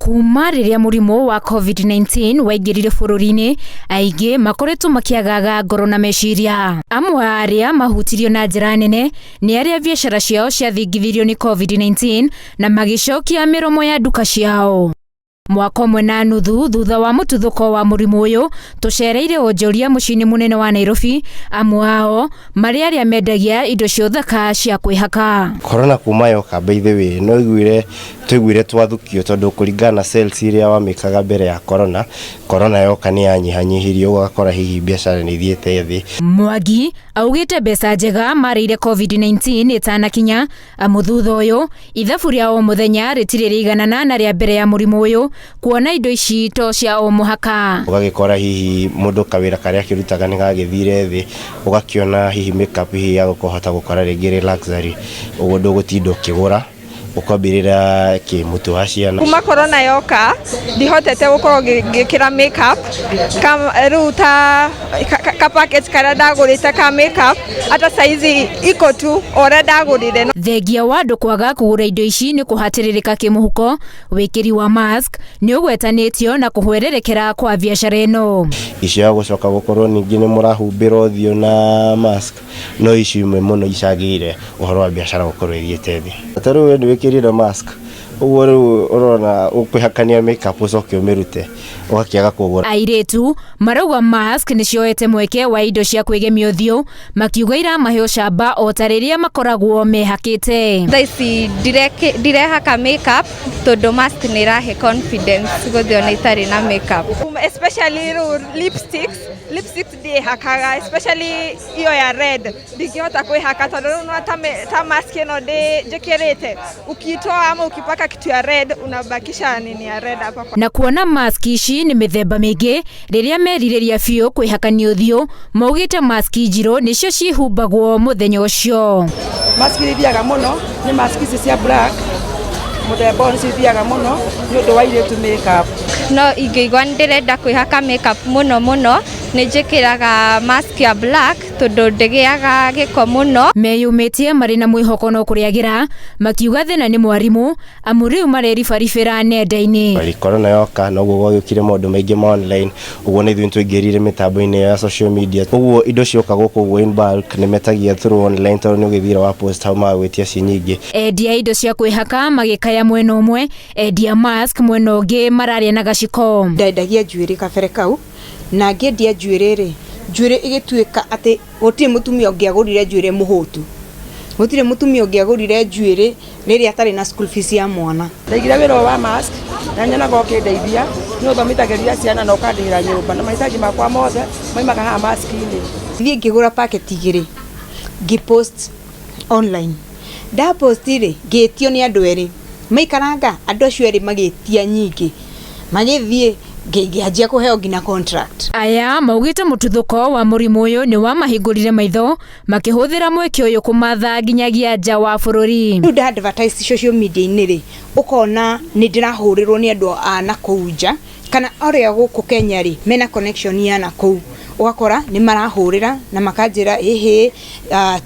Kuma riria murimu wa COVID-19 waingirire bururi-ini, aingi makoretwo makiagaga ngoro na meciria. Amwe aria mahutirio na njira nene ni aria biacara ciao ciathingithirio ni COVID-19 na magicokia miromo ya duka ciao. Mwaka ũmwe na nuthu thutha wa mũtuthũko wa mũrimũ ũyũ, tucereire wonjoria muciĩ-inĩ munene wa Nairobi, amwe ao marĩ arĩa mendagia indo cia ũthaka cia kwĩhaka. Corona kuma yoka by the way, no twiguire twathukio tondu kuringana sales iria wamikaga mbere ya corona yoka ni yanyihanyihirie, ugakora hihi biacara ni thiete thi. Mwangi augite mbeca njega marĩire COVID-19 itanakinya, amuthutha ũyũ ithabu ria o muthenya rĩtirĩ rĩiganana na rĩa mbere ya mũrimũ ũyũ, kuona indo ici to cia o muhaka. Ugagikora hihi mundu kawira karia kirutaga ni gagithire thi, ugakiona hihi makeup hihi ya gukohota gukora ringi luxury, uguo ndugutinda ukigura ukambirira ki mutu wa ciana. Kuma corona yoka ndihotete gukorwo ngikira makeup ruta ka package karia ndagurite ka makeup ata size iko tu ora ndagurire. Thengia wa andu kwaga kugura indo ici ni kuhatiririka kimuhuko, wikiri wa mask ni ugwetanitio na kuhwererekera kwa biacara ino. Icio ya gucoka gukorwo ningi ni murahumbira uthio na mask no icio imwe muno icagire uhoro wa biacara gukorwo ithiete thi. Ataru ni wikirira mask uguo riu urona ukwihakania makeup ucoke umirute ugakiaga kugura. Airetu marauga mask ni cioete mweke wa indo cia kwigemia uthio, makiuga iramahe ucamba o tariria makoragwo mehakite. Thaici direhaka makeup tondu mask ni rahe confidence guthiona itari na makeup, especially lipsticks ndihakaga, especially iyo ya red ndingihota kwihaka tondu ta mask ino njikirite ukitoa ama ukipaka kitu ya red unabakisha nini ya red hapa. Na kuona mask ici ni mithemba mingi, riria meririria biu kwihakania uthio, maugite mask njiro nicio cihumbagwo muthenya ucio. Mask ithiaga muno ni mask ici cia black, muthemba ũcio ithiaga muno ni undu wa iretu makeup. No ingĩigua ndirenda kwĩhaka makeup muno ni njikiraga mask ya black tondu ndigiaga giko muno. Meyumitie mari na mwihoko no kuriagira, makiuga thina ni mwarimu, amu riu mareribaribira nenda-ini. Corona yoka no guo gwikire maundu maingi ma online, uguo ni ithuĩ twingirire mitambo-ini ya social media, uguo indo cioka guku guo in bulk ni metagia through online tondu ni ugithira wa post hau magwitia ci nyingi. Endia indo cia kwĩhaka magikaya mwena umwe, endia mask mwena ungi mararia na gaciko. Ndendagia njuĩrĩ kabere kau na ngendia njuĩrĩ igituĩka atĩ gũtirĩ mũtumia ũngĩagũrire njuĩrĩ mũhũtu, gũtirĩ mũtumia ũngĩagũrire njuĩrĩ rĩrĩa atarĩ na school fees ya mwana. Ndaigire wĩra wa mask na nyonaga ũkĩndeithia, nĩ ũthomithagĩria ciana na ũkandĩhĩra nyũmba na mahitaji makwa mothe maimaga haha mask-inĩ. Thiĩ ngĩgũra packet igĩrĩ ngĩpost online, ndapost-rĩ ngĩtio nĩ andũ erĩ, maikaranga andũ acio erĩ magĩtia nyingĩ, magĩthiĩ ngĩanjia kuheo ngina contract. Aya maugite mututhuko wa murimu uyu ni wa mahingurire maitho, makihuthira mweke uyu kumatha nginyagia nja wa bururi. Nda advertise social media-inĩ rĩ ukona ni ndirahurirwo ni andu a na kũu kana aria guku Kenya rĩ mena connection ya na kũu, ugakora ni marahurira na makanjira ehe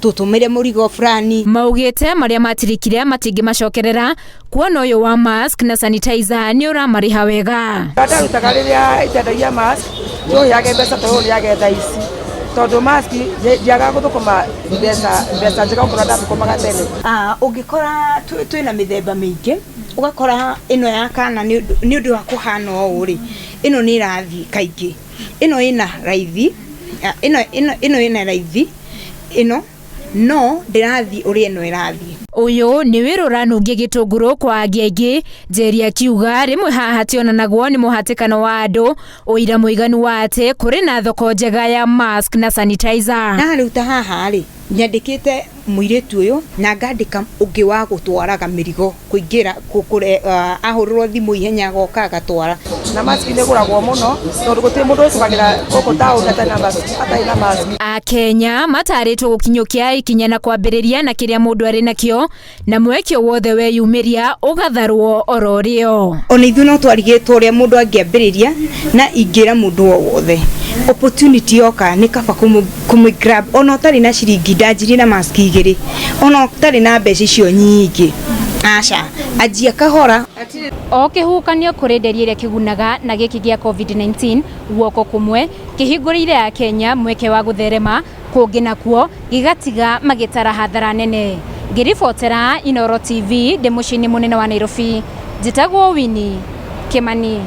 tutumire murigo fulani. Maugite maria matirikire matingi macokerera, kuona uyu wa mask na sanitizer ni uramariha wega. Ndarutaga riria itendagia mask yo yage mbeca to yage thaici tondu mask ndiaga guthukuma mbeca njega ukora ndathukumaga tene. Ungikora twina mithemba mingi, ugakora ino ya kana ni undu wa kuhana o uri, ino ni rathi kaingi, ino ina raithi, ino ina raithi, ino no ndirathi uri ino irathi. Uyu ni wira uranungia gitunguru kwa angiaingi, Njeri akiuga rimwe haha tionanagwo ni muhatikano wa andu, uira muiganu wa ati kuri na thoko njega ya mask na sanitizer. Na ruta haha ri nyandikite muiretu uyu na ngandika ungi wa gutwaraga mirigo kuingira ahururwo thimu ihenya goka gatwara na mask ni guragwo muno tondu gutiri mundu ucukagira guku town atai na mask. Akenya mataritwo gukinyukia ikinya na kwambiriria na kiria mundu ari nakio, na mwekio wothe weyumiria ugatharwo ororio. Ona ithu no twarigitwo uria mundu angiambiriria na ingira mundu wothe opportunity yoka ni kaba grab. Ona utari na ciringi ndanjiri na mask igiri, ona utari na mbeca icio nyingi aca ajia kahora o kihukanio kuri nderi iria kigunaga na giki gia COVID-19 guoko kumwe kihingurire a Kenya mweke wa gutherema kungi nakuo gigatiga magitara hathara nene. Ngiribotera Inooro TV ndi mucini munene wa Nairobi, njitagwo Winnie Kimani.